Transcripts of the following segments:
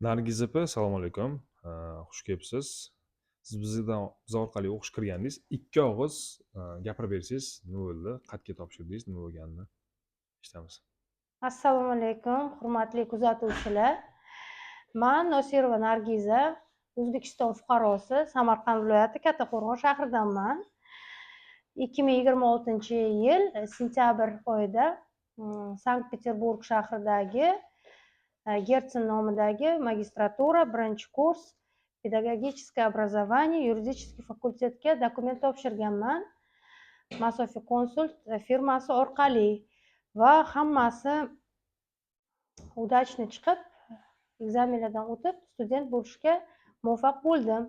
Nargiz opa, assalomu alaykum. Xush kelibsiz. Siz biz orqali o'qish kirgandingiz. Ikki og'iz gapirib bersangiz, nima bo'ldi? Qayerga topshirdingiz? Nima bo'lganini eshitamiz. Assalomu alaykum, hurmatli kuzatuvchilar. Men Nosirova Nargiza, O'zbekiston fuqarosi, Samarqand viloyati Kattaqo'rg'on shahridanman. 2026-yil sentyabr oyida Sankt-Peterburg shahridagi Gertsen nomidagi magistratura 1-kurs pedagogическое образование yuridik fakultetga dokument topshirganman. Masofaviy konsult firmasi orqali va hammasi удачно chiqib, ekzamenlardan o'tib, student bo'lishga muvaffaq bo'ldim.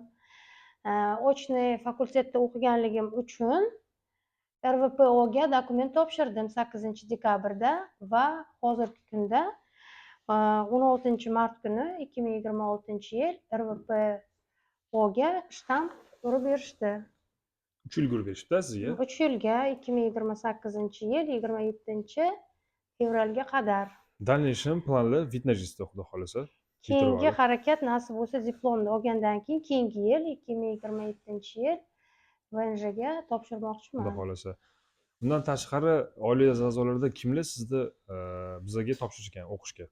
Ochniy fakultetda o'qiganligim uchun RVPOga dokument topshirdim 8-dekabrda va hozirgi kunda 16-mart kuni 2026-yil RVPOga shtamp urib berishdi. 3 yil urib berishibdi sizga. 3 yilga 2028-yil 27-fevralga qadar. Дальнейшем planlar vид на жительство xudo xolasa. Keyingi harakat nasib bo'lsa diplomni olgandan keyin keyingi yil 2027-yil VNJga topshirmoqchiman. Xudo xolasa. Bundan tashqari oila a'zolarida kimlar sizni bizga topshirishgan o'qishga?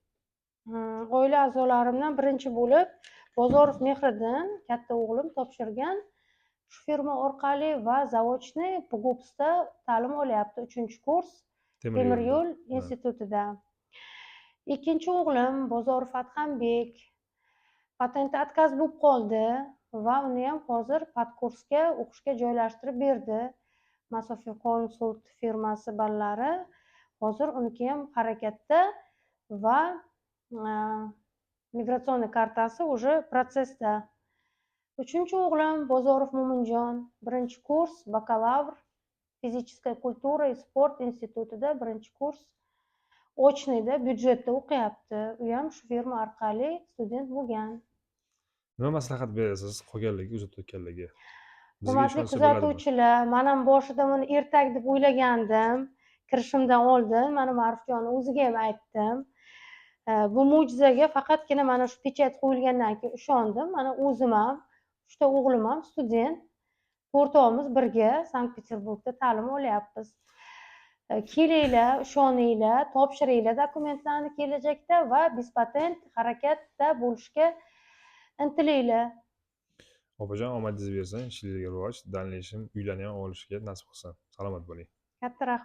Oila a'zolarimdan birinchi bo'lib Bozorov Mehriddin katta o'g'lim topshirgan. Shu firma orqali va zavodchniy PGUPSda ta'lim olyapti, 3-kurs temir yo'l institutida. Ikkinchi o'g'lim Bozorov Adhambek patenti отказ bo'lib qoldi va uni ham hozir podkursga o'qishga joylashtirib berdi. Masofaviy konsult firmasi ballari hozir uniki ham harakatda va migratsion kartasi уже protsessda. Uchinchi o'g'lim Bozorov Mo'minjon 1-kurs bakalavr fizическая культура и sport institutida 1-kurs ochniyda byudjetda o'qiyapti. U ham shu firma orqali student bo'lgan. Nima maslahat berasiz qolganlarga, o'tganlarga? Hurmatli kuzatuvchilar, men ham boshida buni ertak deb o'ylagandim. Kirishimdan oldin mana Ma'rifjon o'ziga ham aytdim. Bu mo'jizaga faqatgina mana shu pechat qo'yilgandan keyin ishondim. Mana o'zim ham, 3 o'g'lim ham student. To'rtovimiz birga Sankt-Peterburgda ta'lim olyapmiz. Kelinglar, ishoninglar, topshiringlar dokumentlarni kelajakda va bispatent harakatda bo'lishga intilinglar. Opajon, omadingiz bersin, ishingizga rivoj, дальнейшем uylarni ham olishga nasib qilsin. Salomat bo'ling. Katta rahmat.